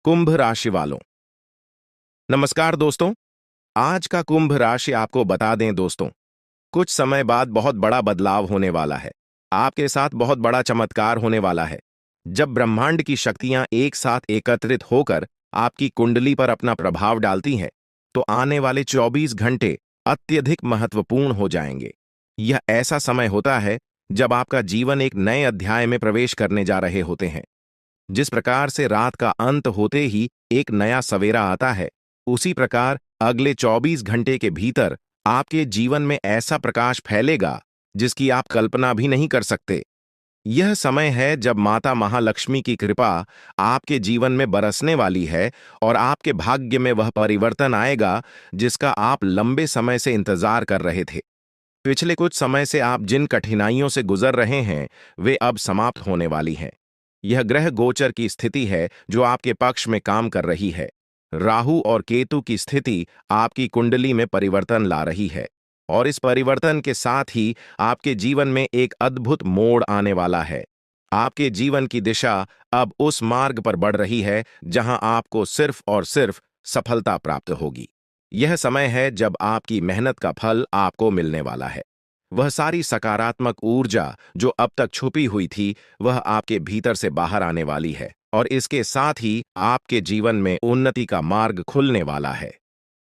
कुंभ राशि वालों, नमस्कार दोस्तों। आज का कुंभ राशि आपको बता दें दोस्तों, कुछ समय बाद बहुत बड़ा बदलाव होने वाला है। आपके साथ बहुत बड़ा चमत्कार होने वाला है। जब ब्रह्मांड की शक्तियां एक साथ एकत्रित होकर आपकी कुंडली पर अपना प्रभाव डालती हैं, तो आने वाले 24 घंटे अत्यधिक महत्वपूर्ण हो जाएंगे। यह ऐसा समय होता है जब आपका जीवन एक नए अध्याय में प्रवेश करने जा रहे होते हैं। जिस प्रकार से रात का अंत होते ही एक नया सवेरा आता है, उसी प्रकार अगले 24 घंटे के भीतर आपके जीवन में ऐसा प्रकाश फैलेगा जिसकी आप कल्पना भी नहीं कर सकते। यह समय है जब माता महालक्ष्मी की कृपा आपके जीवन में बरसने वाली है और आपके भाग्य में वह परिवर्तन आएगा जिसका आप लंबे समय से इंतजार कर रहे थे। पिछले कुछ समय से आप जिन कठिनाइयों से गुजर रहे हैं, वे अब समाप्त होने वाली हैं। यह ग्रह गोचर की स्थिति है जो आपके पक्ष में काम कर रही है। राहु और केतु की स्थिति आपकी कुंडली में परिवर्तन ला रही है और इस परिवर्तन के साथ ही आपके जीवन में एक अद्भुत मोड़ आने वाला है। आपके जीवन की दिशा अब उस मार्ग पर बढ़ रही है जहां आपको सिर्फ और सिर्फ सफलता प्राप्त होगी। यह समय है जब आपकी मेहनत का फल आपको मिलने वाला है। वह सारी सकारात्मक ऊर्जा जो अब तक छुपी हुई थी, वह आपके भीतर से बाहर आने वाली है और इसके साथ ही आपके जीवन में उन्नति का मार्ग खुलने वाला है।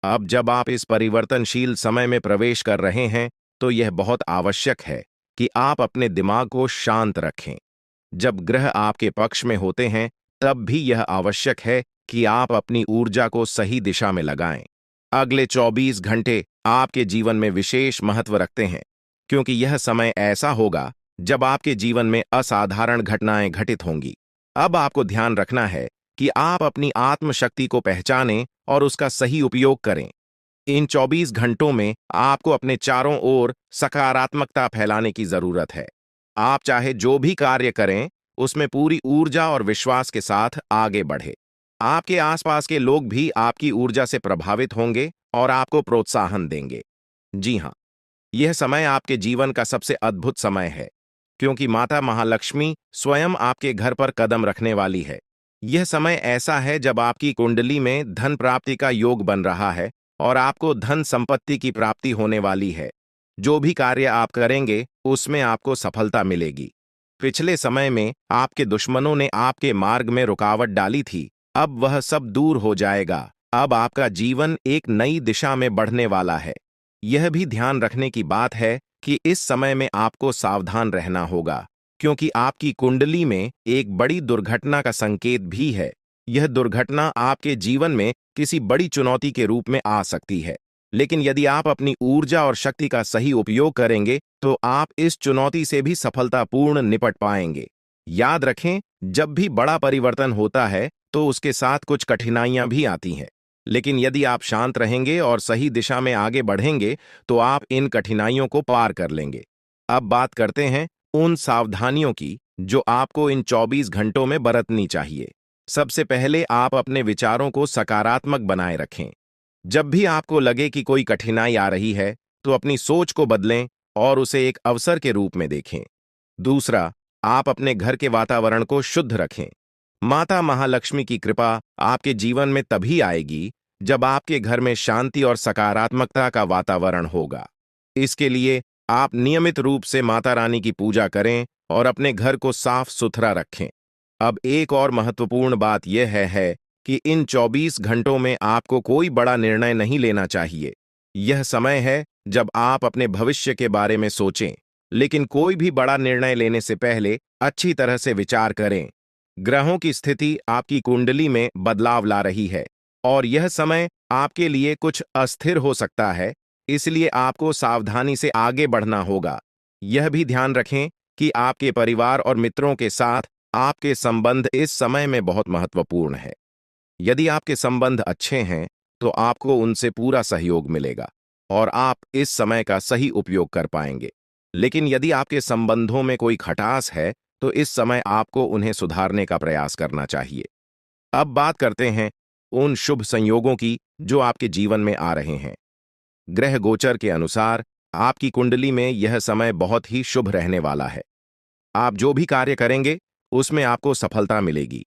अब जब आप इस परिवर्तनशील समय में प्रवेश कर रहे हैं, तो यह बहुत आवश्यक है कि आप अपने दिमाग को शांत रखें। जब ग्रह आपके पक्ष में होते हैं, तब भी यह आवश्यक है कि आप अपनी ऊर्जा को सही दिशा में लगाएं। अगले 24 घंटे आपके जीवन में विशेष महत्व रखते हैं, क्योंकि यह समय ऐसा होगा जब आपके जीवन में असाधारण घटनाएं घटित होंगी। अब आपको ध्यान रखना है कि आप अपनी आत्मशक्ति को पहचानें और उसका सही उपयोग करें। इन 24 घंटों में आपको अपने चारों ओर सकारात्मकता फैलाने की जरूरत है। आप चाहे जो भी कार्य करें, उसमें पूरी ऊर्जा और विश्वास के साथ आगे बढ़े। आपके आसपास के लोग भी आपकी ऊर्जा से प्रभावित होंगे और आपको प्रोत्साहन देंगे। जी हाँ, यह समय आपके जीवन का सबसे अद्भुत समय है, क्योंकि माता महालक्ष्मी स्वयं आपके घर पर कदम रखने वाली है। यह समय ऐसा है जब आपकी कुंडली में धन प्राप्ति का योग बन रहा है और आपको धन संपत्ति की प्राप्ति होने वाली है। जो भी कार्य आप करेंगे, उसमें आपको सफलता मिलेगी। पिछले समय में आपके दुश्मनों ने आपके मार्ग में रुकावट डाली थी, अब वह सब दूर हो जाएगा। अब आपका जीवन एक नई दिशा में बढ़ने वाला है। यह भी ध्यान रखने की बात है कि इस समय में आपको सावधान रहना होगा, क्योंकि आपकी कुंडली में एक बड़ी दुर्घटना का संकेत भी है। यह दुर्घटना आपके जीवन में किसी बड़ी चुनौती के रूप में आ सकती है, लेकिन यदि आप अपनी ऊर्जा और शक्ति का सही उपयोग करेंगे, तो आप इस चुनौती से भी सफलतापूर्ण निपट पाएंगे। याद रखें, जब भी बड़ा परिवर्तन होता है, तो उसके साथ कुछ कठिनाइयां भी आती हैं। लेकिन यदि आप शांत रहेंगे और सही दिशा में आगे बढ़ेंगे, तो आप इन कठिनाइयों को पार कर लेंगे। अब बात करते हैं उन सावधानियों की जो आपको इन 24 घंटों में बरतनी चाहिए। सबसे पहले आप अपने विचारों को सकारात्मक बनाए रखें। जब भी आपको लगे कि कोई कठिनाई आ रही है, तो अपनी सोच को बदलें और उसे एक अवसर के रूप में देखें। दूसरा, आप अपने घर के वातावरण को शुद्ध रखें। माता महालक्ष्मी की कृपा आपके जीवन में तभी आएगी जब आपके घर में शांति और सकारात्मकता का वातावरण होगा। इसके लिए आप नियमित रूप से माता रानी की पूजा करें और अपने घर को साफ सुथरा रखें। अब एक और महत्वपूर्ण बात यह है कि इन 24 घंटों में आपको कोई बड़ा निर्णय नहीं लेना चाहिए। यह समय है जब आप अपने भविष्य के बारे में सोचें, लेकिन कोई भी बड़ा निर्णय लेने से पहले अच्छी तरह से विचार करें। ग्रहों की स्थिति आपकी कुंडली में बदलाव ला रही है और यह समय आपके लिए कुछ अस्थिर हो सकता है, इसलिए आपको सावधानी से आगे बढ़ना होगा। यह भी ध्यान रखें कि आपके परिवार और मित्रों के साथ आपके संबंध इस समय में बहुत महत्वपूर्ण है। यदि आपके संबंध अच्छे हैं, तो आपको उनसे पूरा सहयोग मिलेगा और आप इस समय का सही उपयोग कर पाएंगे। लेकिन यदि आपके संबंधों में कोई खटास है, तो इस समय आपको उन्हें सुधारने का प्रयास करना चाहिए। अब बात करते हैं उन शुभ संयोगों की जो आपके जीवन में आ रहे हैं। ग्रह गोचर के अनुसार आपकी कुंडली में यह समय बहुत ही शुभ रहने वाला है। आप जो भी कार्य करेंगे, उसमें आपको सफलता मिलेगी।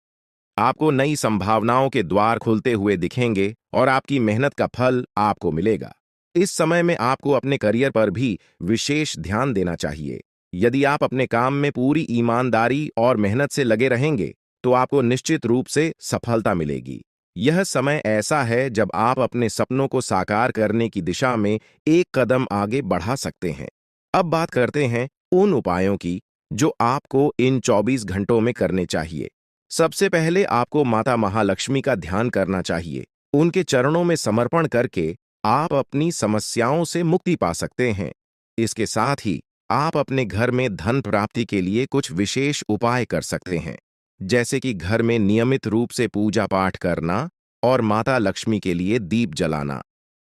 आपको नई संभावनाओं के द्वार खुलते हुए दिखेंगे और आपकी मेहनत का फल आपको मिलेगा। इस समय में आपको अपने करियर पर भी विशेष ध्यान देना चाहिए। यदि आप अपने काम में पूरी ईमानदारी और मेहनत से लगे रहेंगे, तो आपको निश्चित रूप से सफलता मिलेगी। यह समय ऐसा है जब आप अपने सपनों को साकार करने की दिशा में एक कदम आगे बढ़ा सकते हैं। अब बात करते हैं उन उपायों की जो आपको इन 24 घंटों में करने चाहिए। सबसे पहले आपको माता महालक्ष्मी का ध्यान करना चाहिए। उनके चरणों में समर्पण करके आप अपनी समस्याओं से मुक्ति पा सकते हैं। इसके साथ ही आप अपने घर में धन प्राप्ति के लिए कुछ विशेष उपाय कर सकते हैं, जैसे कि घर में नियमित रूप से पूजा पाठ करना और माता लक्ष्मी के लिए दीप जलाना।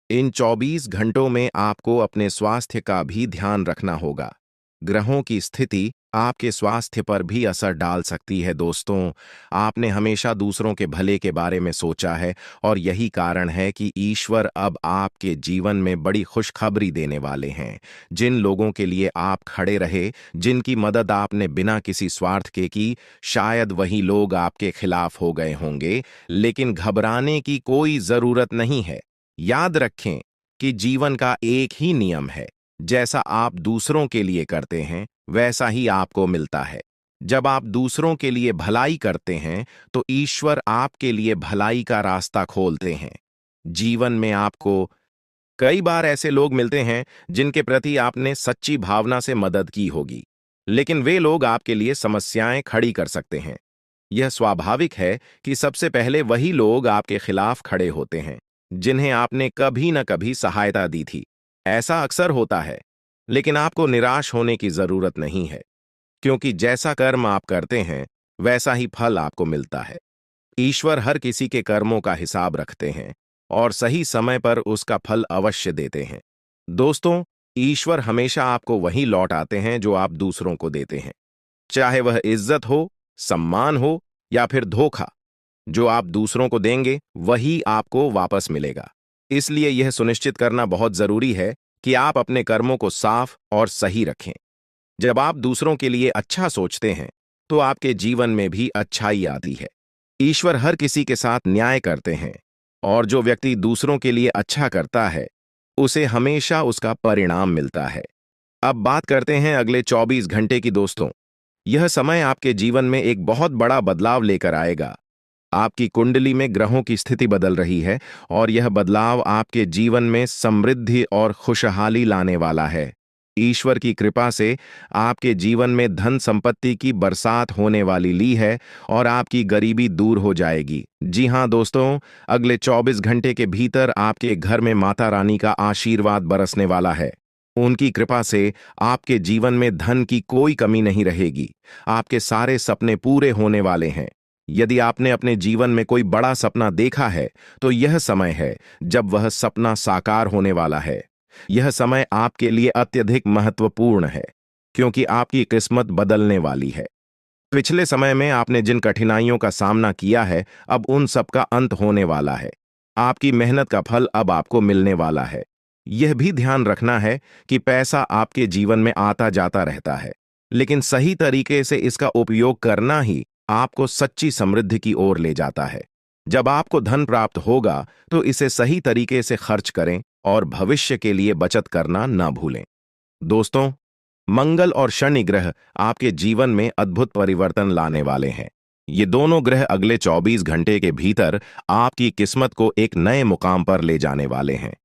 इन 24 घंटों में आपको अपने स्वास्थ्य का भी ध्यान रखना होगा। ग्रहों की स्थिति आपके स्वास्थ्य पर भी असर डाल सकती है दोस्तों। आपने हमेशा दूसरों के भले के बारे में सोचा है और यही कारण है कि ईश्वर अब आपके जीवन में बड़ी खुशखबरी देने वाले हैं। जिन लोगों के लिए आप खड़े रहे, जिनकी मदद आपने बिना किसी स्वार्थ के की, शायद वही लोग आपके खिलाफ हो गए होंगे, लेकिन घबराने की कोई जरूरत नहीं है। याद रखें कि जीवन का एक ही नियम है, जैसा आप दूसरों के लिए करते हैं वैसा ही आपको मिलता है। जब आप दूसरों के लिए भलाई करते हैं तो ईश्वर आपके लिए भलाई का रास्ता खोलते हैं। जीवन में आपको कई बार ऐसे लोग मिलते हैं जिनके प्रति आपने सच्ची भावना से मदद की होगी, लेकिन वे लोग आपके लिए समस्याएं खड़ी कर सकते हैं। यह स्वाभाविक है कि सबसे पहले वही लोग आपके खिलाफ खड़े होते हैं जिन्हें आपने कभी न कभी सहायता दी थी। ऐसा अक्सर होता है, लेकिन आपको निराश होने की जरूरत नहीं है, क्योंकि जैसा कर्म आप करते हैं वैसा ही फल आपको मिलता है। ईश्वर हर किसी के कर्मों का हिसाब रखते हैं और सही समय पर उसका फल अवश्य देते हैं। दोस्तों, ईश्वर हमेशा आपको वही लौट आते हैं जो आप दूसरों को देते हैं, चाहे वह इज्जत हो, सम्मान हो या फिर धोखा। जो आप दूसरों को देंगे वही आपको वापस मिलेगा। इसलिए यह सुनिश्चित करना बहुत जरूरी है कि आप अपने कर्मों को साफ और सही रखें। जब आप दूसरों के लिए अच्छा सोचते हैं तो आपके जीवन में भी अच्छाई आती है। ईश्वर हर किसी के साथ न्याय करते हैं और जो व्यक्ति दूसरों के लिए अच्छा करता है उसे हमेशा उसका परिणाम मिलता है। अब बात करते हैं अगले 24 घंटे की दोस्तों। यह समय आपके जीवन में एक बहुत बड़ा बदलाव लेकर आएगा। आपकी कुंडली में ग्रहों की स्थिति बदल रही है और यह बदलाव आपके जीवन में समृद्धि और खुशहाली लाने वाला है। ईश्वर की कृपा से आपके जीवन में धन संपत्ति की बरसात होने वाली ली है और आपकी गरीबी दूर हो जाएगी। जी हाँ दोस्तों, अगले 24 घंटे के भीतर आपके घर में माता रानी का आशीर्वाद बरसने वाला है। उनकी कृपा से आपके जीवन में धन की कोई कमी नहीं रहेगी। आपके सारे सपने पूरे होने वाले हैं। यदि आपने अपने जीवन में कोई बड़ा सपना देखा है तो यह समय है जब वह सपना साकार होने वाला है। यह समय आपके लिए अत्यधिक महत्वपूर्ण है, क्योंकि आपकी किस्मत बदलने वाली है। पिछले समय में आपने जिन कठिनाइयों का सामना किया है, अब उन सब का अंत होने वाला है। आपकी मेहनत का फल अब आपको मिलने वाला है। यह भी ध्यान रखना है कि पैसा आपके जीवन में आता जाता रहता है, लेकिन सही तरीके से इसका उपयोग करना ही आपको सच्ची समृद्धि की ओर ले जाता है। जब आपको धन प्राप्त होगा तो इसे सही तरीके से खर्च करें और भविष्य के लिए बचत करना न भूलें। दोस्तों, मंगल और शनि ग्रह आपके जीवन में अद्भुत परिवर्तन लाने वाले हैं। ये दोनों ग्रह अगले 24 घंटे के भीतर आपकी किस्मत को एक नए मुकाम पर ले जाने वाले हैं।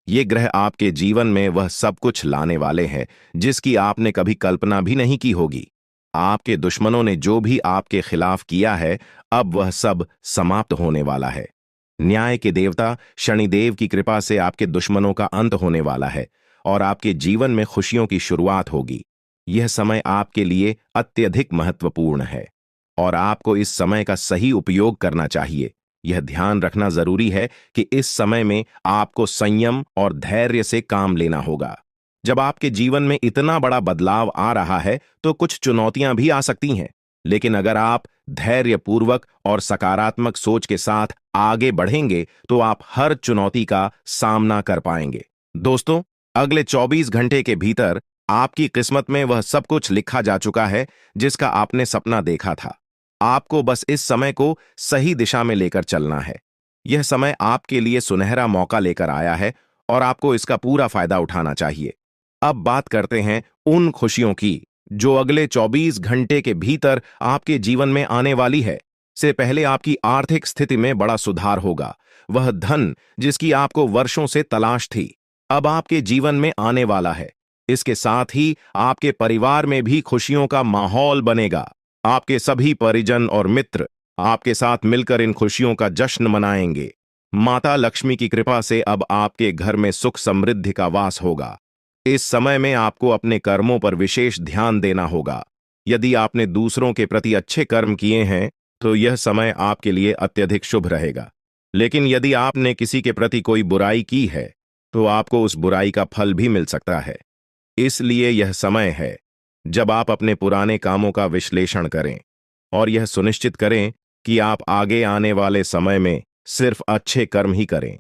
ये ग्रह आपके जीवन में वह सब कुछ लाने वाले हैं जिसकी आपने कभी कल्पना भी नहीं की होगी। आपके दुश्मनों ने जो भी आपके खिलाफ किया है, अब वह सब समाप्त होने वाला है। न्याय के देवता शनिदेव की कृपा से आपके दुश्मनों का अंत होने वाला है और आपके जीवन में खुशियों की शुरुआत होगी। यह समय आपके लिए अत्यधिक महत्वपूर्ण है और आपको इस समय का सही उपयोग करना चाहिए। यह ध्यान रखना जरूरी है कि इस समय में आपको संयम और धैर्य से काम लेना होगा। जब आपके जीवन में इतना बड़ा बदलाव आ रहा है तो कुछ चुनौतियां भी आ सकती हैं, लेकिन अगर आप धैर्यपूर्वक और सकारात्मक सोच के साथ आगे बढ़ेंगे तो आप हर चुनौती का सामना कर पाएंगे। दोस्तों, अगले 24 घंटे के भीतर आपकी किस्मत में वह सब कुछ लिखा जा चुका है जिसका आपने सपना देखा था। आपको बस इस समय को सही दिशा में लेकर चलना है। यह समय आपके लिए सुनहरा मौका लेकर आया है और आपको इसका पूरा फायदा उठाना चाहिए। अब बात करते हैं उन खुशियों की जो अगले 24 घंटे के भीतर आपके जीवन में आने वाली है। से पहले आपकी आर्थिक स्थिति में बड़ा सुधार होगा। वह धन जिसकी आपको वर्षों से तलाश थी, अब आपके जीवन में आने वाला है। इसके साथ ही आपके परिवार में भी खुशियों का माहौल बनेगा। आपके सभी परिजन और मित्र आपके साथ मिलकर इन खुशियों का जश्न मनाएंगे। माता लक्ष्मी की कृपा से अब आपके घर में सुख समृद्धि का वास होगा। इस समय में आपको अपने कर्मों पर विशेष ध्यान देना होगा। यदि आपने दूसरों के प्रति अच्छे कर्म किए हैं तो यह समय आपके लिए अत्यधिक शुभ रहेगा। लेकिन यदि आपने किसी के प्रति कोई बुराई की है तो आपको उस बुराई का फल भी मिल सकता है। इसलिए यह समय है जब आप अपने पुराने कामों का विश्लेषण करें और यह सुनिश्चित करें कि आप आगे आने वाले समय में सिर्फ अच्छे कर्म ही करें।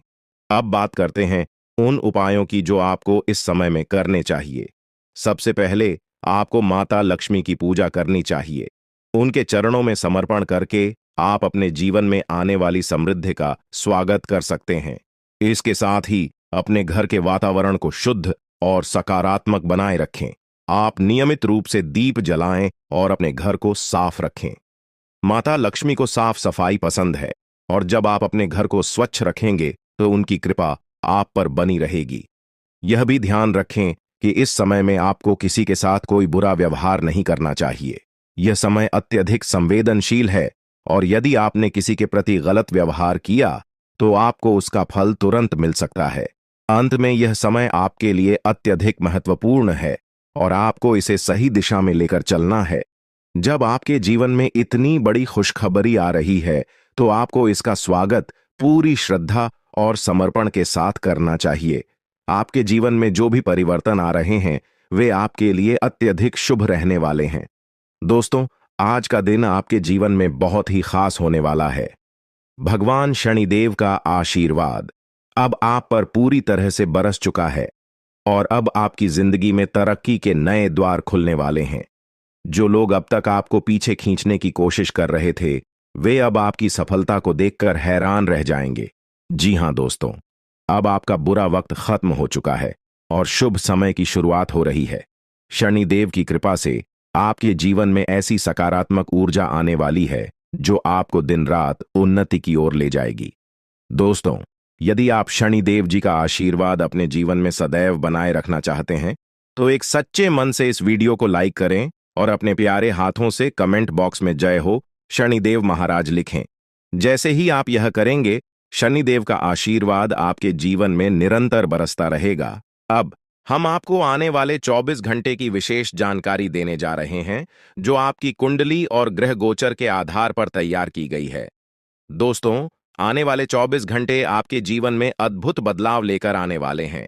अब बात करते हैं उन उपायों की जो आपको इस समय में करने चाहिए। सबसे पहले आपको माता लक्ष्मी की पूजा करनी चाहिए। उनके चरणों में समर्पण करके आप अपने जीवन में आने वाली समृद्धि का स्वागत कर सकते हैं। इसके साथ ही अपने घर के वातावरण को शुद्ध और सकारात्मक बनाए रखें। आप नियमित रूप से दीप जलाएं और अपने घर को साफ रखें। माता लक्ष्मी को साफ सफाई पसंद है और जब आप अपने घर को स्वच्छ रखेंगे तो उनकी कृपा आप पर बनी रहेगी। यह भी ध्यान रखें कि इस समय में आपको किसी के साथ कोई बुरा व्यवहार नहीं करना चाहिए। यह समय अत्यधिक संवेदनशील है और यदि आपने किसी के प्रति गलत व्यवहार किया तो आपको उसका फल तुरंत मिल सकता है। अंत में यह समय आपके लिए अत्यधिक महत्वपूर्ण है और आपको इसे सही दिशा में लेकर चलना है। जब आपके जीवन में इतनी बड़ी खुशखबरी आ रही है तो आपको इसका स्वागत पूरी श्रद्धा और समर्पण के साथ करना चाहिए। आपके जीवन में जो भी परिवर्तन आ रहे हैं वे आपके लिए अत्यधिक शुभ रहने वाले हैं। दोस्तों, आज का दिन आपके जीवन में बहुत ही खास होने वाला है। भगवान शनिदेव का आशीर्वाद अब आप पर पूरी तरह से बरस चुका है और अब आपकी जिंदगी में तरक्की के नए द्वार खुलने वाले हैं। जो लोग अब तक आपको पीछे खींचने की कोशिश कर रहे थे वे अब आपकी सफलता को देखकर हैरान रह जाएंगे। जी हां दोस्तों, अब आपका बुरा वक्त खत्म हो चुका है और शुभ समय की शुरुआत हो रही है। शनिदेव की कृपा से आपके जीवन में ऐसी सकारात्मक ऊर्जा आने वाली है जो आपको दिन रात उन्नति की ओर ले जाएगी। दोस्तों, यदि आप शनिदेव जी का आशीर्वाद अपने जीवन में सदैव बनाए रखना चाहते हैं तो एक सच्चे मन से इस वीडियो को लाइक करें और अपने प्यारे हाथों से कमेंट बॉक्स में जय हो शनिदेव महाराज लिखें। जैसे ही आप यह करेंगे शनिदेव का आशीर्वाद आपके जीवन में निरंतर बरसता रहेगा। अब हम आपको आने वाले 24 घंटे की विशेष जानकारी देने जा रहे हैं जो आपकी कुंडली और ग्रह गोचर के आधार पर तैयार की गई है। दोस्तों, आने वाले 24 घंटे आपके जीवन में अद्भुत बदलाव लेकर आने वाले हैं।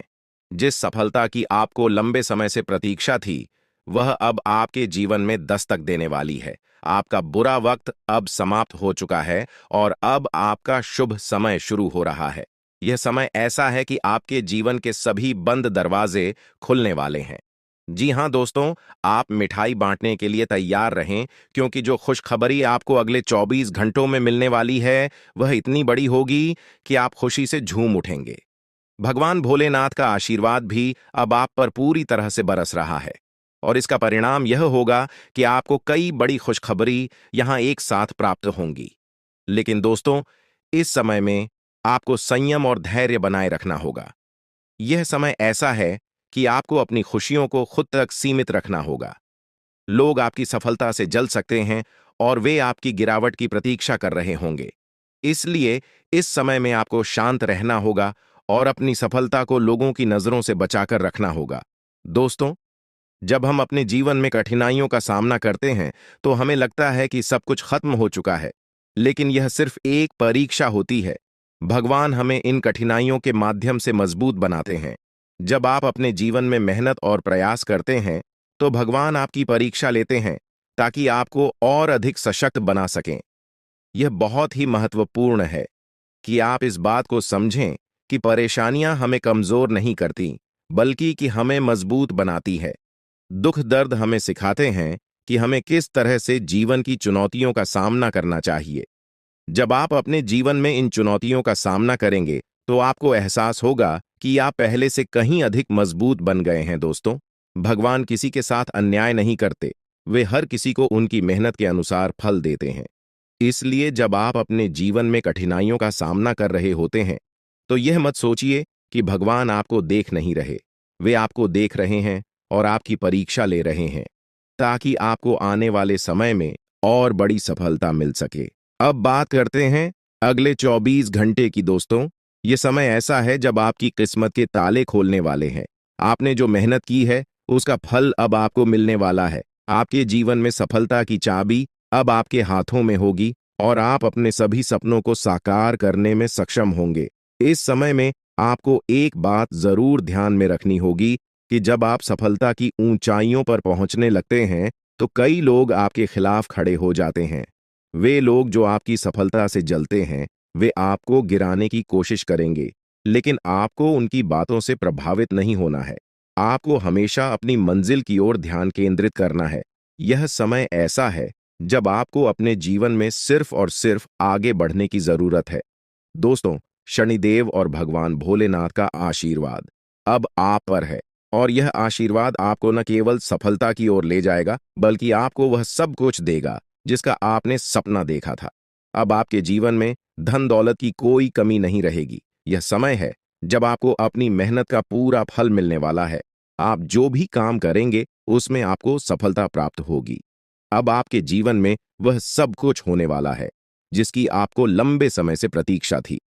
जिस सफलता की आपको लंबे समय से प्रतीक्षा थी वह अब आपके जीवन में दस्तक देने वाली है। आपका बुरा वक्त अब समाप्त हो चुका है और अब आपका शुभ समय शुरू हो रहा है। यह समय ऐसा है कि आपके जीवन के सभी बंद दरवाजे खुलने वाले हैं। जी हां दोस्तों, आप मिठाई बांटने के लिए तैयार रहें क्योंकि जो खुशखबरी आपको अगले 24 घंटों में मिलने वाली है वह इतनी बड़ी होगी कि आप खुशी से झूम उठेंगे। भगवान भोलेनाथ का आशीर्वाद भी अब आप पर पूरी तरह से बरस रहा है और इसका परिणाम यह होगा कि आपको कई बड़ी खुशखबरी यहां एक साथ प्राप्त होंगी। लेकिन दोस्तों, इस समय में आपको संयम और धैर्य बनाए रखना होगा। यह समय ऐसा है कि आपको अपनी खुशियों को खुद तक सीमित रखना होगा। लोग आपकी सफलता से जल सकते हैं और वे आपकी गिरावट की प्रतीक्षा कर रहे होंगे। इसलिए इस समय में आपको शांत रहना होगा और अपनी सफलता को लोगों की नजरों से बचाकर रखना होगा। दोस्तों, जब हम अपने जीवन में कठिनाइयों का सामना करते हैं तो हमें लगता है कि सब कुछ खत्म हो चुका है, लेकिन यह सिर्फ एक परीक्षा होती है। भगवान हमें इन कठिनाइयों के माध्यम से मजबूत बनाते हैं। जब आप अपने जीवन में मेहनत और प्रयास करते हैं तो भगवान आपकी परीक्षा लेते हैं ताकि आपको और अधिक सशक्त बना सकें। यह बहुत ही महत्वपूर्ण है कि आप इस बात को समझें कि परेशानियां हमें कमजोर नहीं करती बल्कि कि हमें मजबूत बनाती है। दुख दर्द हमें सिखाते हैं कि हमें किस तरह से जीवन की चुनौतियों का सामना करना चाहिए। जब आप अपने जीवन में इन चुनौतियों का सामना करेंगे तो आपको एहसास होगा कि आप पहले से कहीं अधिक मजबूत बन गए हैं दोस्तों। भगवान किसी के साथ अन्याय नहीं करते, वे हर किसी को उनकी मेहनत के अनुसार फल देते हैं। इसलिए जब आप अपने जीवन में कठिनाइयों का सामना कर रहे होते हैं तो यह मत सोचिए कि भगवान आपको देख नहीं रहे। वे आपको देख रहे हैं और आपकी परीक्षा ले रहे हैं ताकि आपको आने वाले समय में और बड़ी सफलता मिल सके। अब बात करते हैं अगले 24 घंटे की दोस्तों। ये समय ऐसा है जब आपकी किस्मत के ताले खोलने वाले हैं। आपने जो मेहनत की है उसका फल अब आपको मिलने वाला है। आपके जीवन में सफलता की चाबी अब आपके हाथों में होगी और आप अपने सभी सपनों को साकार करने में सक्षम होंगे। इस समय में आपको एक बात जरूर ध्यान में रखनी होगी कि जब आप सफलता की ऊंचाइयों पर पहुंचने लगते हैं तो कई लोग आपके खिलाफ खड़े हो जाते हैं। वे लोग जो आपकी सफलता से जलते हैं वे आपको गिराने की कोशिश करेंगे, लेकिन आपको उनकी बातों से प्रभावित नहीं होना है। आपको हमेशा अपनी मंजिल की ओर ध्यान केंद्रित करना है। यह समय ऐसा है जब आपको अपने जीवन में सिर्फ और सिर्फ आगे बढ़ने की जरूरत है। दोस्तों, शनिदेव और भगवान भोलेनाथ का आशीर्वाद अब आप पर है और यह आशीर्वाद आपको न केवल सफलता की ओर ले जाएगा बल्कि आपको वह सब कुछ देगा जिसका आपने सपना देखा था। अब आपके जीवन में धन दौलत की कोई कमी नहीं रहेगी। यह समय है जब आपको अपनी मेहनत का पूरा फल मिलने वाला है। आप जो भी काम करेंगे उसमें आपको सफलता प्राप्त होगी। अब आपके जीवन में वह सब कुछ होने वाला है जिसकी आपको लंबे समय से प्रतीक्षा थी।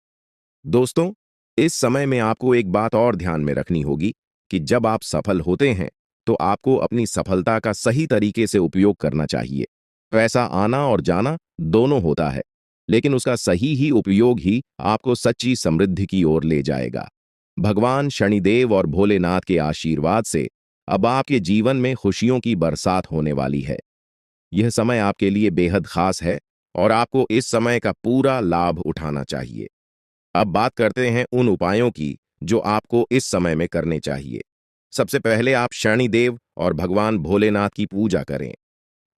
दोस्तों, इस समय में आपको एक बात और ध्यान में रखनी होगी कि जब आप सफल होते हैं तो आपको अपनी सफलता का सही तरीके से उपयोग करना चाहिए। पैसा आना और जाना दोनों होता है, लेकिन उसका सही ही उपयोग ही आपको सच्ची समृद्धि की ओर ले जाएगा। भगवान शनिदेव और भोलेनाथ के आशीर्वाद से अब आपके जीवन में खुशियों की बरसात होने वाली है। यह समय आपके लिए बेहद खास है और आपको इस समय का पूरा लाभ उठाना चाहिए। अब बात करते हैं उन उपायों की जो आपको इस समय में करने चाहिए। सबसे पहले आप शनिदेव और भगवान भोलेनाथ की पूजा करें।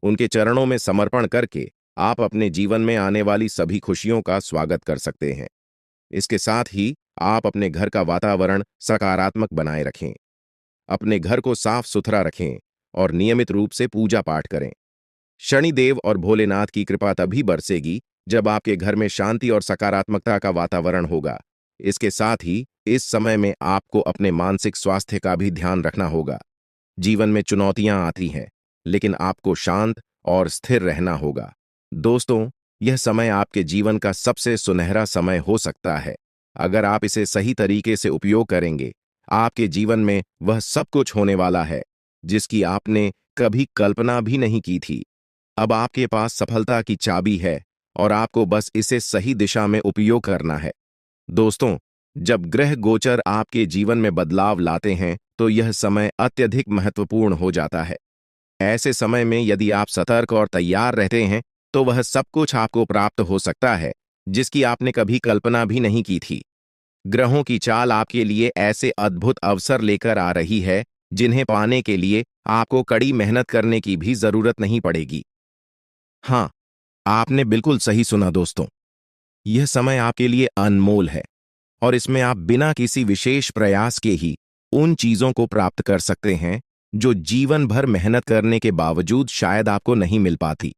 उनके चरणों में समर्पण करके आप अपने जीवन में आने वाली सभी खुशियों का स्वागत कर सकते हैं। इसके साथ ही आप अपने घर का वातावरण सकारात्मक बनाए रखें। अपने घर को साफ सुथरा रखें और नियमित रूप से पूजा पाठ करें। शनिदेव और भोलेनाथ की कृपा तभी बरसेगी जब आपके घर में शांति और सकारात्मकता का वातावरण होगा। इसके साथ ही इस समय में आपको अपने मानसिक स्वास्थ्य का भी ध्यान रखना होगा। जीवन में चुनौतियां आती हैं, लेकिन आपको शांत और स्थिर रहना होगा। दोस्तों, यह समय आपके जीवन का सबसे सुनहरा समय हो सकता है। अगर आप इसे सही तरीके से उपयोग करेंगे, आपके जीवन में वह सब कुछ होने वाला है जिसकी आपने कभी कल्पना भी नहीं की थी। अब आपके पास सफलता की चाबी है और आपको बस इसे सही दिशा में उपयोग करना है। दोस्तों, जब ग्रह गोचर आपके जीवन में बदलाव लाते हैं तो यह समय अत्यधिक महत्वपूर्ण हो जाता है। ऐसे समय में यदि आप सतर्क और तैयार रहते हैं तो वह सब कुछ आपको प्राप्त हो सकता है जिसकी आपने कभी कल्पना भी नहीं की थी। ग्रहों की चाल आपके लिए ऐसे अद्भुत अवसर लेकर आ रही है जिन्हें पाने के लिए आपको कड़ी मेहनत करने की भी जरूरत नहीं पड़ेगी। हाँ, आपने बिल्कुल सही सुना दोस्तों। यह समय आपके लिए अनमोल है और इसमें आप बिना किसी विशेष प्रयास के ही उन चीजों को प्राप्त कर सकते हैं जो जीवन भर मेहनत करने के बावजूद शायद आपको नहीं मिल पाती।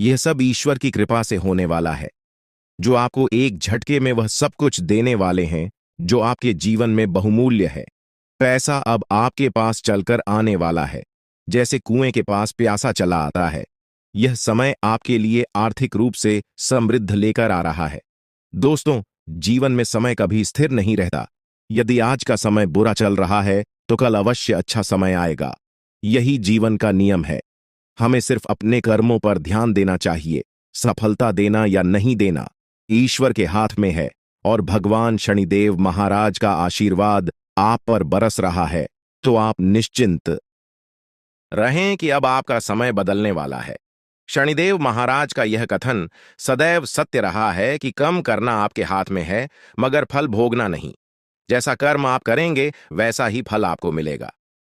यह सब ईश्वर की कृपा से होने वाला है, जो आपको एक झटके में वह सब कुछ देने वाले हैं जो आपके जीवन में बहुमूल्य है। पैसा अब आपके पास चलकर आने वाला है, जैसे कुएं के पास प्यासा चला आता है। यह समय आपके लिए आर्थिक रूप से समृद्ध लेकर आ रहा है। दोस्तों, जीवन में समय कभी स्थिर नहीं रहता। यदि आज का समय बुरा चल रहा है तो कल अवश्य अच्छा समय आएगा। यही जीवन का नियम है। हमें सिर्फ अपने कर्मों पर ध्यान देना चाहिए। सफलता देना या नहीं देना ईश्वर के हाथ में है और भगवान शनिदेव महाराज का आशीर्वाद आप पर बरस रहा है। तो आप निश्चिंत रहें कि अब आपका समय बदलने वाला है। शनिदेव महाराज का यह कथन सदैव सत्य रहा है कि कम करना आपके हाथ में है, मगर फल भोगना नहीं। जैसा कर्म आप करेंगे वैसा ही फल आपको मिलेगा।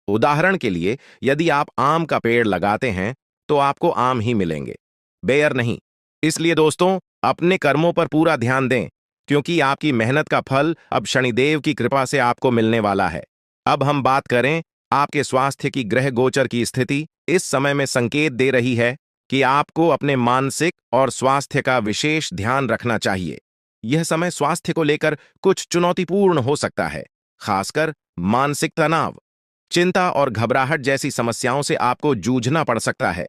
उदाहरण के लिए, यदि आप आम का पेड़ लगाते हैं तो तो आपको आम ही मिलेंगे, बेयर नहीं। इसलिए दोस्तों, अपने कर्मों पर पूरा ध्यान दें, क्योंकि आपकी मेहनत का फल अब शनिदेव की कृपा से आपको मिलने वाला है। अब हम बात करें आपके स्वास्थ्य की। ग्रह गोचर की स्थिति इस समय में संकेत दे रही है कि आपको अपने मानसिक और स्वास्थ्य का विशेष ध्यान रखना चाहिए। यह समय स्वास्थ्य को लेकर कुछ चुनौतीपूर्ण हो सकता है, खासकर मानसिक तनाव, चिंता और घबराहट जैसी समस्याओं से आपको जूझना पड़ सकता है।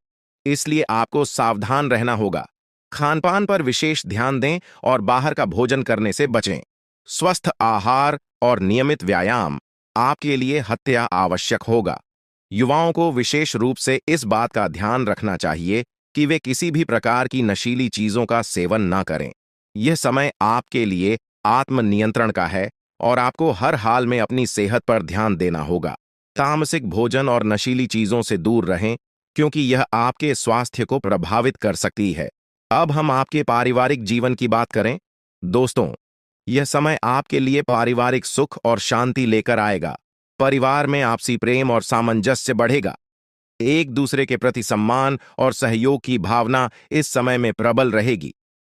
इसलिए आपको सावधान रहना होगा। खानपान पर विशेष ध्यान दें और बाहर का भोजन करने से बचें। स्वस्थ आहार और नियमित व्यायाम आपके लिए हत्या आवश्यक होगा। युवाओं को विशेष रूप से इस बात का ध्यान रखना चाहिए कि वे किसी भी प्रकार की नशीली चीजों का सेवन ना करें। यह समय आपके लिए आत्मनियंत्रण का है और आपको हर हाल में अपनी सेहत पर ध्यान देना होगा। तामसिक भोजन और नशीली चीजों से दूर रहें, क्योंकि यह आपके स्वास्थ्य को प्रभावित कर सकती है। अब हम आपके पारिवारिक जीवन की बात करें। दोस्तों, यह समय आपके लिए पारिवारिक सुख और शांति लेकर आएगा। परिवार में आपसी प्रेम और सामंजस्य बढ़ेगा। एक दूसरे के प्रति सम्मान और सहयोग की भावना इस समय में प्रबल रहेगी।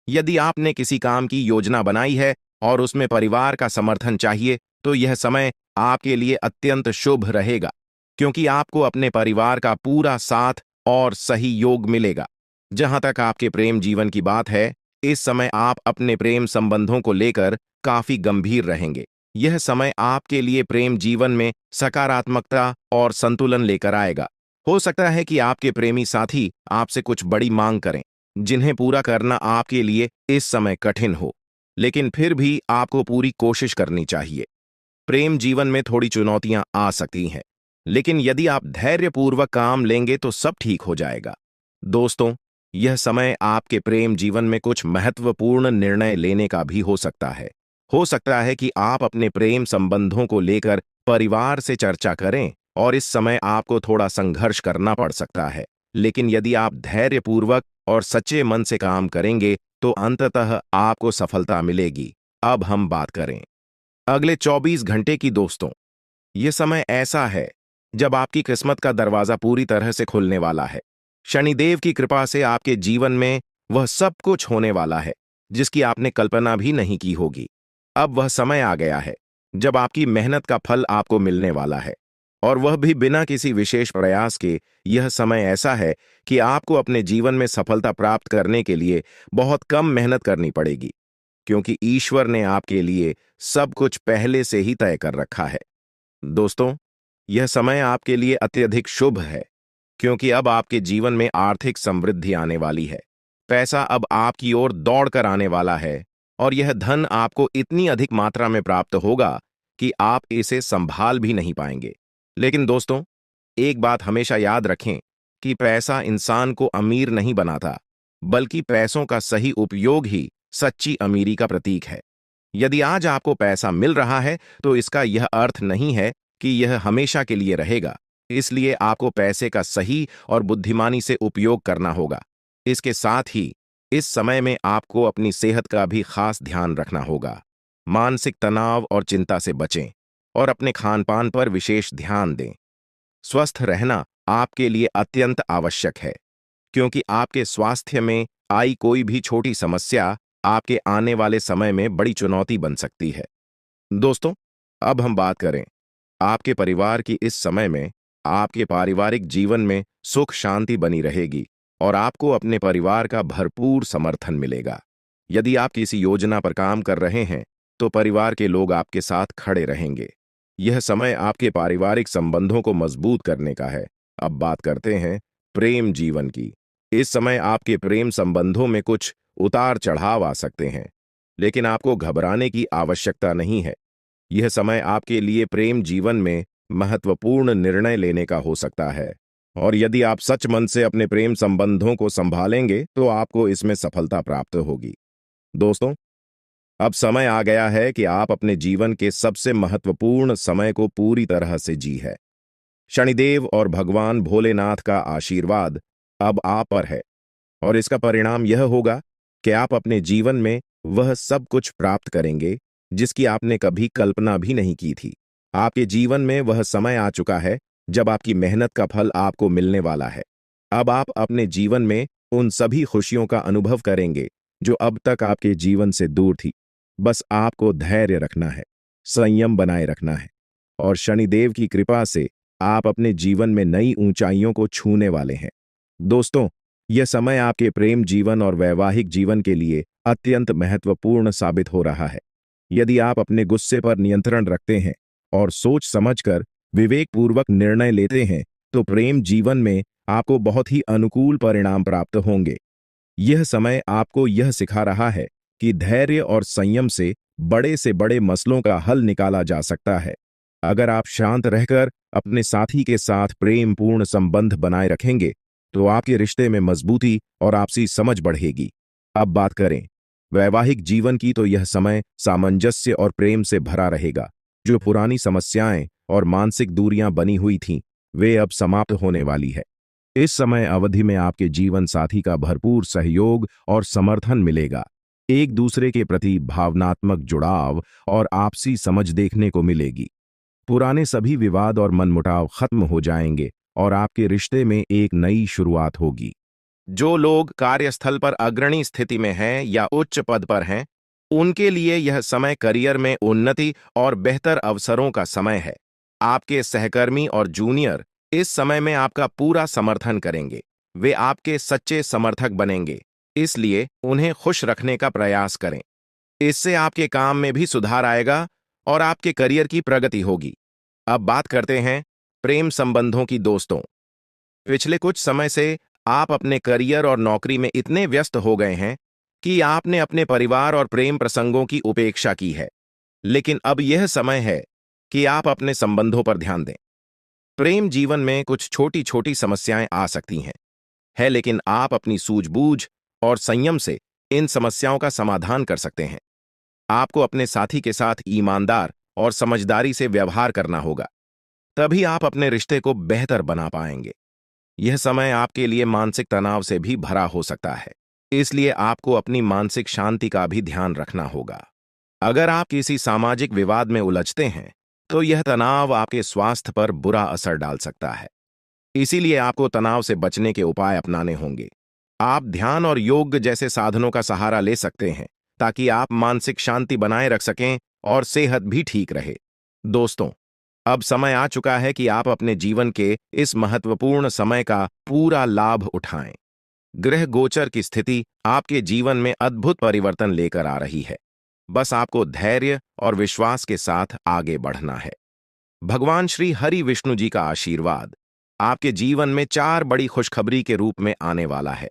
यदि आपने किसी काम की योजना बनाई है और उसमें परिवार का समर्थन चाहिए, तो यह समय आपके लिए अत्यंत शुभ रहेगा, क्योंकि आपको अपने परिवार का पूरा साथ और सही योग मिलेगा। जहां तक आपके प्रेम जीवन की बात है, इस समय आप अपने प्रेम संबंधों को लेकर काफी गंभीर रहेंगे। यह समय आपके लिए प्रेम जीवन में सकारात्मकता और संतुलन लेकर आएगा। हो सकता है कि आपके प्रेमी साथी आपसे कुछ बड़ी मांग करें, जिन्हें पूरा करना आपके लिए इस समय कठिन हो, लेकिन फिर भी आपको पूरी कोशिश करनी चाहिए। प्रेम जीवन में थोड़ी चुनौतियां आ सकती हैं, लेकिन यदि आप धैर्यपूर्वक काम लेंगे तो सब ठीक हो जाएगा। दोस्तों, यह समय आपके प्रेम जीवन में कुछ महत्वपूर्ण निर्णय लेने का भी हो सकता है। हो सकता है कि आप अपने प्रेम संबंधों को लेकर परिवार से चर्चा करें और इस समय आपको थोड़ा संघर्ष करना पड़ सकता है। लेकिन यदि आप धैर्यपूर्वक और सच्चे मन से काम करेंगे तो अंततः आपको सफलता मिलेगी। अब हम बात करें अगले 24 घंटे की। दोस्तों, यह समय ऐसा है जब आपकी किस्मत का दरवाजा पूरी तरह से खुलने वाला है। शनिदेव की कृपा से आपके जीवन में वह सब कुछ होने वाला है जिसकी आपने कल्पना भी नहीं की होगी। अब वह समय आ गया है जब आपकी मेहनत का फल आपको मिलने वाला है, और वह भी बिना किसी विशेष प्रयास के। यह समय ऐसा है कि आपको अपने जीवन में सफलता प्राप्त करने के लिए बहुत कम मेहनत करनी पड़ेगी, क्योंकि ईश्वर ने आपके लिए सब कुछ पहले से ही तय कर रखा है। दोस्तों, यह समय आपके लिए अत्यधिक शुभ है, क्योंकि अब आपके जीवन में आर्थिक समृद्धि आने वाली है। पैसा अब आपकी ओर दौड़ कर आने वाला है, और यह धन आपको इतनी अधिक मात्रा में प्राप्त होगा कि आप इसे संभाल भी नहीं पाएंगे। लेकिन दोस्तों, एक बात हमेशा याद रखें कि पैसा इंसान को अमीर नहीं बनाता, बल्कि पैसों का सही उपयोग ही सच्ची अमीरी का प्रतीक है। यदि आज आपको पैसा मिल रहा है, तो इसका यह अर्थ नहीं है कि यह हमेशा के लिए रहेगा। इसलिए आपको पैसे का सही और बुद्धिमानी से उपयोग करना होगा। इसके साथ ही इस समय में आपको अपनी सेहत का भी खास ध्यान रखना होगा। मानसिक तनाव और चिंता से बचें और अपने खानपान पर विशेष ध्यान दें। स्वस्थ रहना आपके लिए अत्यंत आवश्यक है, क्योंकि आपके स्वास्थ्य में आई कोई भी छोटी समस्या आपके आने वाले समय में बड़ी चुनौती बन सकती है। दोस्तों, अब हम बात करें आपके परिवार की। इस समय में आपके पारिवारिक जीवन में सुख शांति बनी रहेगी और आपको अपने परिवार का भरपूर समर्थन मिलेगा। यदि आप किसी योजना पर काम कर रहे हैं, तो परिवार के लोग आपके साथ खड़े रहेंगे। यह समय आपके पारिवारिक संबंधों को मजबूत करने का है। अब बात करते हैं प्रेम जीवन की। इस समय आपके प्रेम संबंधों में कुछ उतार चढ़ाव आ सकते हैं, लेकिन आपको घबराने की आवश्यकता नहीं है। यह समय आपके लिए प्रेम जीवन में महत्वपूर्ण निर्णय लेने का हो सकता है, और यदि आप सच मन से अपने प्रेम संबंधों को संभालेंगे तो आपको इसमें सफलता प्राप्त होगी। दोस्तों, अब समय आ गया है कि आप अपने जीवन के सबसे महत्वपूर्ण समय को पूरी तरह से जी है। शनिदेव और भगवान भोलेनाथ का आशीर्वाद अब आप पर है, और इसका परिणाम यह होगा कि आप अपने जीवन में वह सब कुछ प्राप्त करेंगे जिसकी आपने कभी कल्पना भी नहीं की थी। आपके जीवन में वह समय आ चुका है जब आपकी मेहनत का फल आपको मिलने वाला है। अब आप अपने जीवन में उन सभी खुशियों का अनुभव करेंगे जो अब तक आपके जीवन से दूर थी। बस आपको धैर्य रखना है, संयम बनाए रखना है, और शनिदेव की कृपा से आप अपने जीवन में नई ऊंचाइयों को छूने वाले हैं। दोस्तों, यह समय आपके प्रेम जीवन और वैवाहिक जीवन के लिए अत्यंत महत्वपूर्ण साबित हो रहा है। यदि आप अपने गुस्से पर नियंत्रण रखते हैं और सोच समझकर विवेकपूर्वक निर्णय लेते हैं, तो प्रेम जीवन में आपको बहुत ही अनुकूल परिणाम प्राप्त होंगे। यह समय आपको यह सिखा रहा है कि धैर्य और संयम से बड़े मसलों का हल निकाला जा सकता है। अगर आप शांत रहकर अपने साथी के साथ प्रेमपूर्ण संबंध बनाए रखेंगे, तो आपके रिश्ते में मजबूती और आपसी समझ बढ़ेगी। अब बात करें वैवाहिक जीवन की, तो यह समय सामंजस्य और प्रेम से भरा रहेगा। जो पुरानी समस्याएं और मानसिक दूरियां बनी हुई थीं, वे अब समाप्त होने वाली है। इस समय अवधि में आपके जीवन साथी का भरपूर सहयोग और समर्थन मिलेगा। एक दूसरे के प्रति भावनात्मक जुड़ाव और आपसी समझ देखने को मिलेगी। पुराने सभी विवाद और मनमुटाव खत्म हो जाएंगे और आपके रिश्ते में एक नई शुरुआत होगी। जो लोग कार्यस्थल पर अग्रणी स्थिति में हैं या उच्च पद पर हैं, उनके लिए यह समय करियर में उन्नति और बेहतर अवसरों का समय है। आपके सहकर्मी और जूनियर इस समय में आपका पूरा समर्थन करेंगे। वे आपके सच्चे समर्थक बनेंगे, इसलिए उन्हें खुश रखने का प्रयास करें। इससे आपके काम में भी सुधार आएगा और आपके करियर की प्रगति होगी। अब बात करते हैं प्रेम संबंधों की। दोस्तों, पिछले कुछ समय से आप अपने करियर और नौकरी में इतने व्यस्त हो गए हैं कि आपने अपने परिवार और प्रेम प्रसंगों की उपेक्षा की है। लेकिन अब यह समय है कि आप अपने संबंधों पर ध्यान दें। प्रेम जीवन में कुछ छोटी छोटी समस्याएं आ सकती हैं, लेकिन आप अपनी सूझबूझ और संयम से इन समस्याओं का समाधान कर सकते हैं। आपको अपने साथी के साथ ईमानदार और समझदारी से व्यवहार करना होगा, तभी आप अपने रिश्ते को बेहतर बना पाएंगे। यह समय आपके लिए मानसिक तनाव से भी भरा हो सकता है, इसलिए आपको अपनी मानसिक शांति का भी ध्यान रखना होगा। अगर आप किसी सामाजिक विवाद में उलझते हैं, तो यह तनाव आपके स्वास्थ्य पर बुरा असर डाल सकता है। इसीलिए आपको तनाव से बचने के उपाय अपनाने होंगे। आप ध्यान और योग जैसे साधनों का सहारा ले सकते हैं, ताकि आप मानसिक शांति बनाए रख सकें और सेहत भी ठीक रहे। दोस्तों, अब समय आ चुका है कि आप अपने जीवन के इस महत्वपूर्ण समय का पूरा लाभ उठाएं। ग्रह गोचर की स्थिति आपके जीवन में अद्भुत परिवर्तन लेकर आ रही है। बस आपको धैर्य और विश्वास के साथ आगे बढ़ना है। भगवान श्री हरि विष्णु जी का आशीर्वाद आपके जीवन में 4 बड़ी खुशखबरी के रूप में आने वाला है।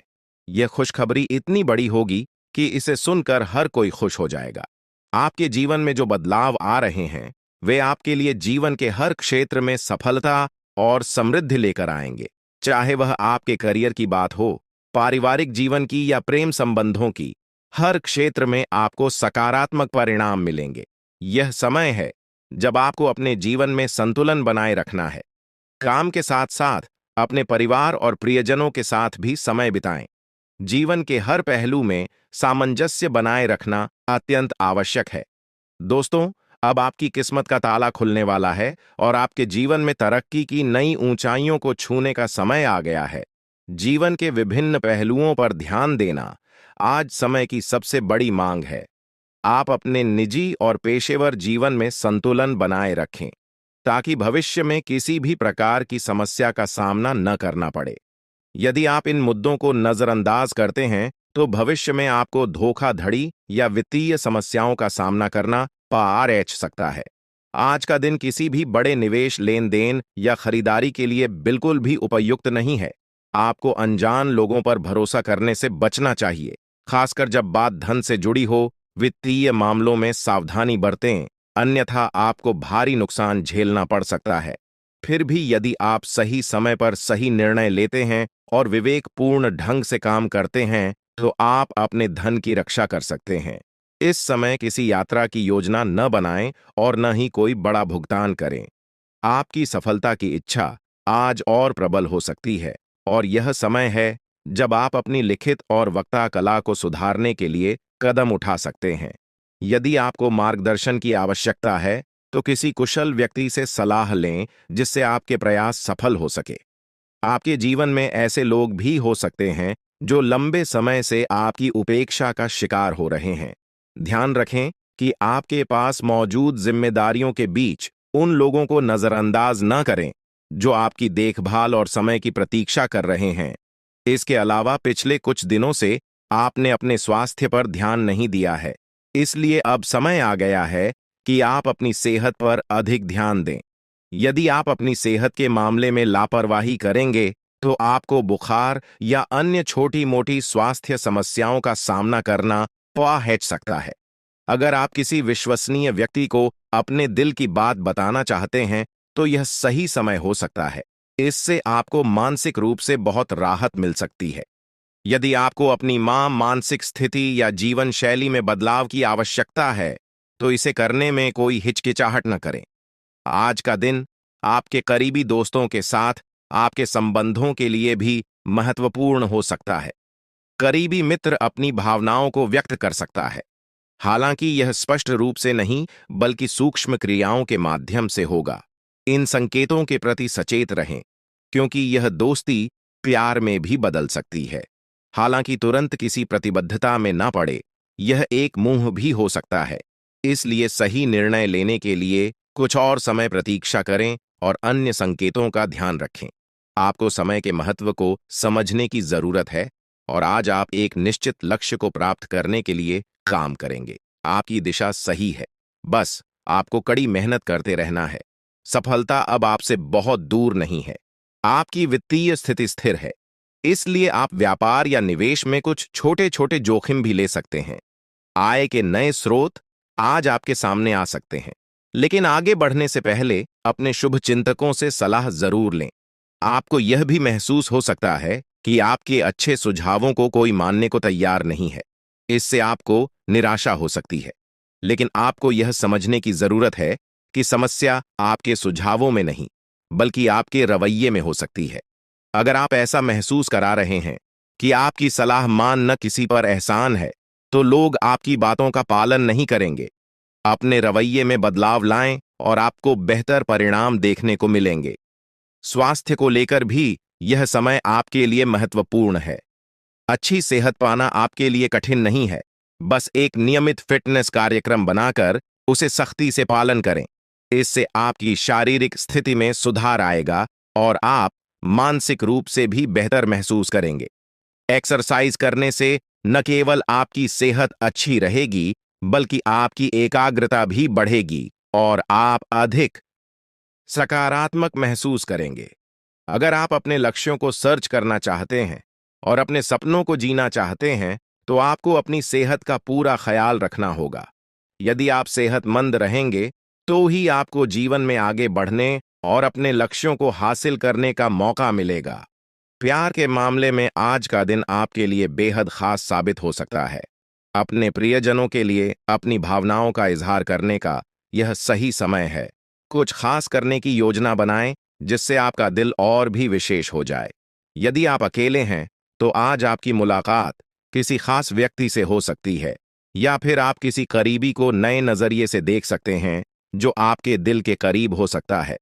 यह खुशखबरी इतनी बड़ी होगी कि इसे सुनकर हर कोई खुश हो जाएगा। आपके जीवन में जो बदलाव आ रहे हैं, वे आपके लिए जीवन के हर क्षेत्र में सफलता और समृद्धि लेकर आएंगे। चाहे वह आपके करियर की बात हो, पारिवारिक जीवन की या प्रेम संबंधों की, हर क्षेत्र में आपको सकारात्मक परिणाम मिलेंगे। यह समय है जब आपको अपने जीवन में संतुलन बनाए रखना है। काम के साथ साथ अपने परिवार और प्रियजनों के साथ भी समय बिताएं। जीवन के हर पहलू में सामंजस्य बनाए रखना अत्यंत आवश्यक है। दोस्तों, अब आपकी किस्मत का ताला खुलने वाला है और आपके जीवन में तरक्की की नई ऊंचाइयों को छूने का समय आ गया है। जीवन के विभिन्न पहलुओं पर ध्यान देना आज समय की सबसे बड़ी मांग है। आप अपने निजी और पेशेवर जीवन में संतुलन बनाए रखें, ताकि भविष्य में किसी भी प्रकार की समस्या का सामना न करना पड़े। यदि आप इन मुद्दों को नजरअंदाज करते हैं, तो भविष्य में आपको धोखाधड़ी या वित्तीय समस्याओं का सामना करना पड़ सकता है। आज का दिन किसी भी बड़े निवेश, लेन देन या खरीदारी के लिए बिल्कुल भी उपयुक्त नहीं है। आपको अनजान लोगों पर भरोसा करने से बचना चाहिए, खासकर जब बात धन से जुड़ी हो। वित्तीय मामलों में सावधानी बरतें, अन्यथा आपको भारी नुकसान झेलना पड़ सकता है। फिर भी यदि आप सही समय पर सही निर्णय लेते हैं और विवेकपूर्ण ढंग से काम करते हैं, तो आप अपने धन की रक्षा कर सकते हैं। इस समय किसी यात्रा की योजना न बनाएं और न ही कोई बड़ा भुगतान करें। आपकी सफलता की इच्छा आज और प्रबल हो सकती है, और यह समय है जब आप अपनी लिखित और वक्ता कला को सुधारने के लिए कदम उठा सकते हैं। यदि आपको मार्गदर्शन की आवश्यकता है, तो किसी कुशल व्यक्ति से सलाह लें, जिससे आपके प्रयास सफल हो सके। आपके जीवन में ऐसे लोग भी हो सकते हैं जो लंबे समय से आपकी उपेक्षा का शिकार हो रहे हैं। ध्यान रखें कि आपके पास मौजूद जिम्मेदारियों के बीच उन लोगों को नजरअंदाज न करें जो आपकी देखभाल और समय की प्रतीक्षा कर रहे हैं। इसके अलावा पिछले कुछ दिनों से आपने अपने स्वास्थ्य पर ध्यान नहीं दिया है, इसलिए अब समय आ गया है कि आप अपनी सेहत पर अधिक ध्यान दें। यदि आप अपनी सेहत के मामले में लापरवाही करेंगे, तो आपको बुखार या अन्य छोटी-मोटी स्वास्थ्य समस्याओं का सामना करना पड़ सकता है। अगर आप किसी विश्वसनीय व्यक्ति को अपने दिल की बात बताना चाहते हैं, तो यह सही समय हो सकता है। इससे आपको मानसिक रूप से बहुत राहत मिल सकती है। यदि आपको अपनी मानसिक स्थिति या जीवन शैली में बदलाव की आवश्यकता है, तो इसे करने में कोई हिचकिचाहट न करें। आज का दिन आपके करीबी दोस्तों के साथ आपके संबंधों के लिए भी महत्वपूर्ण हो सकता है। करीबी मित्र अपनी भावनाओं को व्यक्त कर सकता है, हालांकि यह स्पष्ट रूप से नहीं बल्कि सूक्ष्म क्रियाओं के माध्यम से होगा। इन संकेतों के प्रति सचेत रहें, क्योंकि यह दोस्ती प्यार में भी बदल सकती है। हालांकि तुरंत किसी प्रतिबद्धता में ना पड़े, यह एक मुंह भी हो सकता है। इसलिए सही निर्णय लेने के लिए कुछ और समय प्रतीक्षा करें और अन्य संकेतों का ध्यान रखें। आपको समय के महत्व को समझने की जरूरत है और आज आप एक निश्चित लक्ष्य को प्राप्त करने के लिए काम करेंगे। आपकी दिशा सही है, बस आपको कड़ी मेहनत करते रहना है। सफलता अब आपसे बहुत दूर नहीं है। आपकी वित्तीय स्थिति स्थिर है, इसलिए आप व्यापार या निवेश में कुछ छोटे-छोटे जोखिम भी ले सकते हैं। आय के नए स्रोत आज आपके सामने आ सकते हैं, लेकिन आगे बढ़ने से पहले अपने शुभ चिंतकों से सलाह जरूर लें। आपको यह भी महसूस हो सकता है कि आपके अच्छे सुझावों को कोई मानने को तैयार नहीं है। इससे आपको निराशा हो सकती है, लेकिन आपको यह समझने की जरूरत है कि समस्या आपके सुझावों में नहीं, बल्कि आपके रवैये में हो सकती है। अगर आप ऐसा महसूस करा रहे हैं कि आपकी सलाह मान न किसी पर एहसान है, तो लोग आपकी बातों का पालन नहीं करेंगे। अपने रवैये में बदलाव लाएं और आपको बेहतर परिणाम देखने को मिलेंगे। स्वास्थ्य को लेकर भी यह समय आपके लिए महत्वपूर्ण है। अच्छी सेहत पाना आपके लिए कठिन नहीं है। बस एक नियमित फिटनेस कार्यक्रम बनाकर उसे सख्ती से पालन करें। इससे आपकी शारीरिक स्थिति में सुधार आएगा और आप मानसिक रूप से भी बेहतर महसूस करेंगे। एक्सरसाइज करने से न केवल आपकी सेहत अच्छी रहेगी, बल्कि आपकी एकाग्रता भी बढ़ेगी और आप अधिक सकारात्मक महसूस करेंगे। अगर आप अपने लक्ष्यों को सर्च करना चाहते हैं और अपने सपनों को जीना चाहते हैं, तो आपको अपनी सेहत का पूरा ख्याल रखना होगा। यदि आप सेहतमंद रहेंगे, तो ही आपको जीवन में आगे बढ़ने और अपने लक्ष्यों को हासिल करने का मौका मिलेगा। प्यार के मामले में आज का दिन आपके लिए बेहद खास साबित हो सकता है। अपने प्रियजनों के लिए अपनी भावनाओं का इजहार करने का यह सही समय है। कुछ खास करने की योजना बनाएं, जिससे आपका दिल और भी विशेष हो जाए। यदि आप अकेले हैं, तो आज आपकी मुलाकात किसी खास व्यक्ति से हो सकती है, या फिर आप किसी करीबी को नए नजरिए से देख सकते हैं जो आपके दिल के करीब हो सकता है।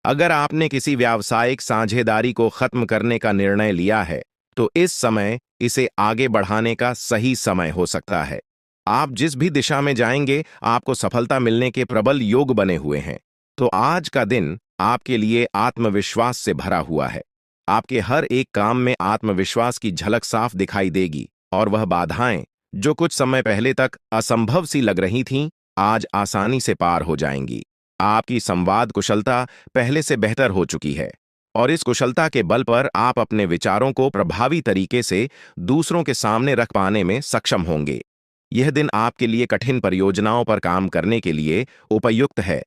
अगर आपने किसी व्यावसायिक साझेदारी को खत्म करने का निर्णय लिया है, तो इस समय इसे आगे बढ़ाने का सही समय हो सकता है। आप जिस भी दिशा में जाएंगे, आपको सफलता मिलने के प्रबल योग बने हुए हैं। तो आज का दिन आपके लिए आत्मविश्वास से भरा हुआ है। आपके हर एक काम में आत्मविश्वास की झलक साफ दिखाई देगी और वह बाधाएं, जो कुछ समय पहले तक असंभव सी लग रही थीं, आज आसानी से पार हो जाएंगी। आपकी संवाद कुशलता पहले से बेहतर हो चुकी है और इस कुशलता के बल पर आप अपने विचारों को प्रभावी तरीके से दूसरों के सामने रख पाने में सक्षम होंगे। यह दिन आपके लिए कठिन परियोजनाओं पर काम करने के लिए उपयुक्त है,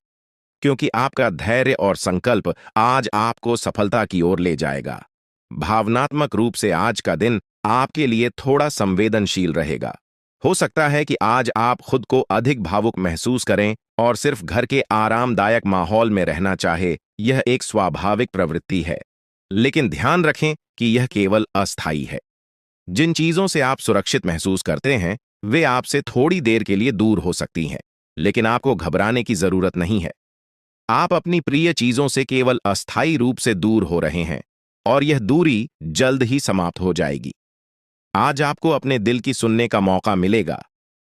क्योंकि आपका धैर्य और संकल्प आज आपको सफलता की ओर ले जाएगा। भावनात्मक रूप से आज का दिन आपके लिए थोड़ा संवेदनशील रहेगा। हो सकता है कि आज आप खुद को अधिक भावुक महसूस करें और सिर्फ घर के आरामदायक माहौल में रहना चाहे। यह एक स्वाभाविक प्रवृत्ति है, लेकिन ध्यान रखें कि यह केवल अस्थायी है। जिन चीजों से आप सुरक्षित महसूस करते हैं, वे आपसे थोड़ी देर के लिए दूर हो सकती हैं, लेकिन आपको घबराने की जरूरत नहीं है। आप अपनी प्रिय चीजों से केवल अस्थायी रूप से दूर हो रहे हैं। और यह दूरी जल्द ही समाप्त हो जाएगी। आज आपको अपने दिल की सुनने का मौका मिलेगा,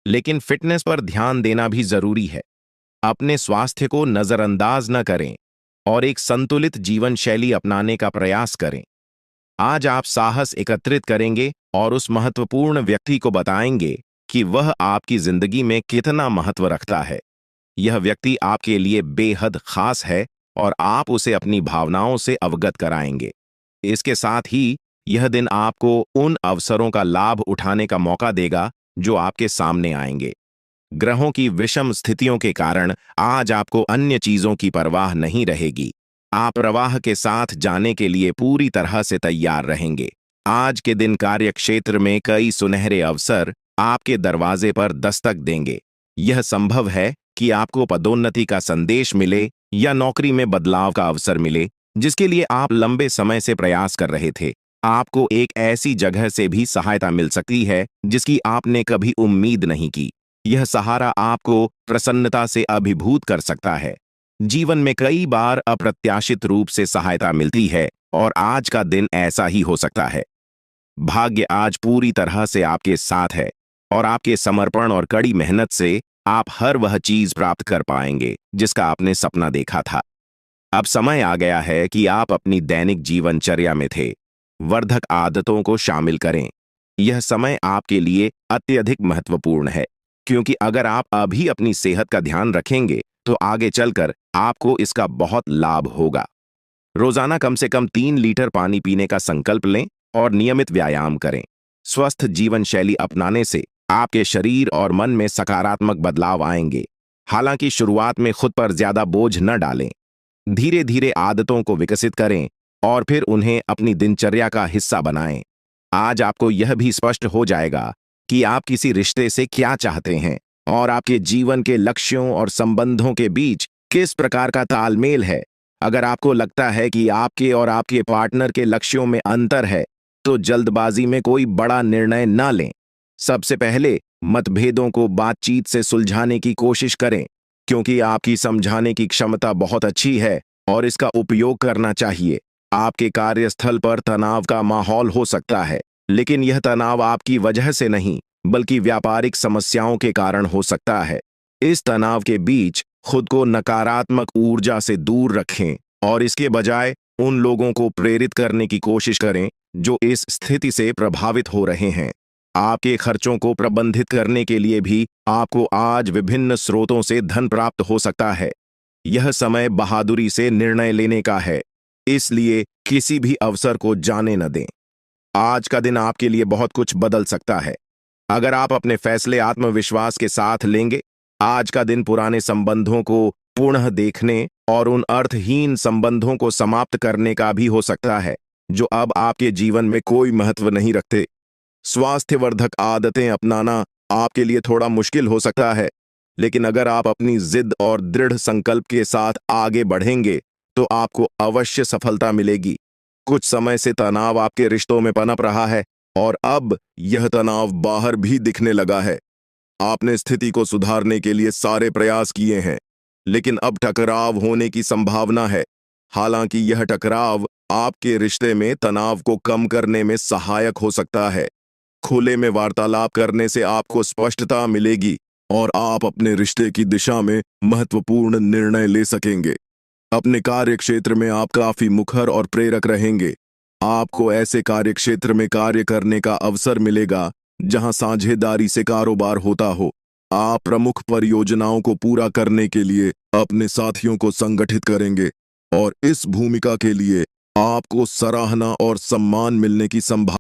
लेकिन फिटनेस पर ध्यान देना भी जरूरी है। अपने स्वास्थ्य को नजरअंदाज न करें और एक संतुलित जीवन शैली अपनाने का प्रयास करें। आज आप साहस एकत्रित करेंगे और उस महत्वपूर्ण व्यक्ति को बताएंगे कि वह आपकी जिंदगी में कितना महत्व रखता है। यह व्यक्ति आपके लिए बेहद खास है और आप उसे अपनी भावनाओं से अवगत कराएंगे। इसके साथ ही यह दिन आपको उन अवसरों का लाभ उठाने का मौका देगा जो आपके सामने आएंगे। ग्रहों की विषम स्थितियों के कारण आज आपको अन्य चीजों की परवाह नहीं रहेगी। आप प्रवाह के साथ जाने के लिए पूरी तरह से तैयार रहेंगे। आज के दिन कार्यक्षेत्र में कई सुनहरे अवसर आपके दरवाजे पर दस्तक देंगे। यह संभव है कि आपको पदोन्नति का संदेश मिले या नौकरी में बदलाव का अवसर मिले जिसके लिए आप लंबे समय से प्रयास कर रहे थे। आपको एक ऐसी जगह से भी सहायता मिल सकती है जिसकी आपने कभी उम्मीद नहीं की। यह सहारा आपको प्रसन्नता से अभिभूत कर सकता है। जीवन में कई बार अप्रत्याशित रूप से सहायता मिलती है और आज का दिन ऐसा ही हो सकता है। भाग्य आज पूरी तरह से आपके साथ है और आपके समर्पण और कड़ी मेहनत से आप हर वह चीज प्राप्त कर पाएंगे जिसका आपने सपना देखा था। अब समय आ गया है कि आप अपनी दैनिक जीवनचर्या में थे वर्धक आदतों को शामिल करें। यह समय आपके लिए अत्यधिक महत्वपूर्ण है, क्योंकि अगर आप अभी अपनी सेहत का ध्यान रखेंगे तो आगे चलकर आपको इसका बहुत लाभ होगा। रोजाना कम से कम 3 लीटर पानी पीने का संकल्प लें और नियमित व्यायाम करें। स्वस्थ जीवन शैली अपनाने से आपके शरीर और मन में सकारात्मक बदलाव आएंगे। हालांकि शुरुआत में खुद पर ज्यादा बोझ न डालें। धीरे धीरे आदतों को विकसित करें और फिर उन्हें अपनी दिनचर्या का हिस्सा बनाएं। आज आपको यह भी स्पष्ट हो जाएगा कि आप किसी रिश्ते से क्या चाहते हैं और आपके जीवन के लक्ष्यों और संबंधों के बीच किस प्रकार का तालमेल है। अगर आपको लगता है कि आपके और आपके पार्टनर के लक्ष्यों में अंतर है, तो जल्दबाजी में कोई बड़ा निर्णय न लें। सबसे पहले मतभेदों को बातचीत से सुलझाने की कोशिश करें, क्योंकि आपकी समझाने की क्षमता बहुत अच्छी है और इसका उपयोग करना चाहिए। आपके कार्यस्थल पर तनाव का माहौल हो सकता है, लेकिन यह तनाव आपकी वजह से नहीं बल्कि व्यापारिक समस्याओं के कारण हो सकता है। इस तनाव के बीच खुद को नकारात्मक ऊर्जा से दूर रखें और इसके बजाय उन लोगों को प्रेरित करने की कोशिश करें जो इस स्थिति से प्रभावित हो रहे हैं। आपके खर्चों को प्रबंधित करने के लिए भी आपको आज विभिन्न स्रोतों से धन प्राप्त हो सकता है। यह समय बहादुरी से निर्णय लेने का है, इसलिए किसी भी अवसर को जाने न दें। आज का दिन आपके लिए बहुत कुछ बदल सकता है अगर आप अपने फैसले आत्मविश्वास के साथ लेंगे। आज का दिन पुराने संबंधों को पुनः देखने और उन अर्थहीन संबंधों को समाप्त करने का भी हो सकता है जो अब आपके जीवन में कोई महत्व नहीं रखते। स्वास्थ्यवर्धक आदतें अपनाना आपके लिए थोड़ा मुश्किल हो सकता है, लेकिन अगर आप अपनी जिद और दृढ़ संकल्प के साथ आगे बढ़ेंगे तो आपको अवश्य सफलता मिलेगी। कुछ समय से तनाव आपके रिश्तों में पनप रहा है और अब यह तनाव बाहर भी दिखने लगा है। आपने स्थिति को सुधारने के लिए सारे प्रयास किए हैं, लेकिन अब टकराव होने की संभावना है। हालांकि यह टकराव आपके रिश्ते में तनाव को कम करने में सहायक हो सकता है। खुले में वार्तालाप करने से आपको स्पष्टता मिलेगी और आप अपने रिश्ते की दिशा में महत्वपूर्ण निर्णय ले सकेंगे। अपने कार्यक्षेत्र में आप काफी मुखर और प्रेरक रहेंगे। आपको ऐसे कार्यक्षेत्र में कार्य करने का अवसर मिलेगा जहां साझेदारी से कारोबार होता हो। आप प्रमुख परियोजनाओं को पूरा करने के लिए अपने साथियों को संगठित करेंगे और इस भूमिका के लिए आपको सराहना और सम्मान मिलने की संभावना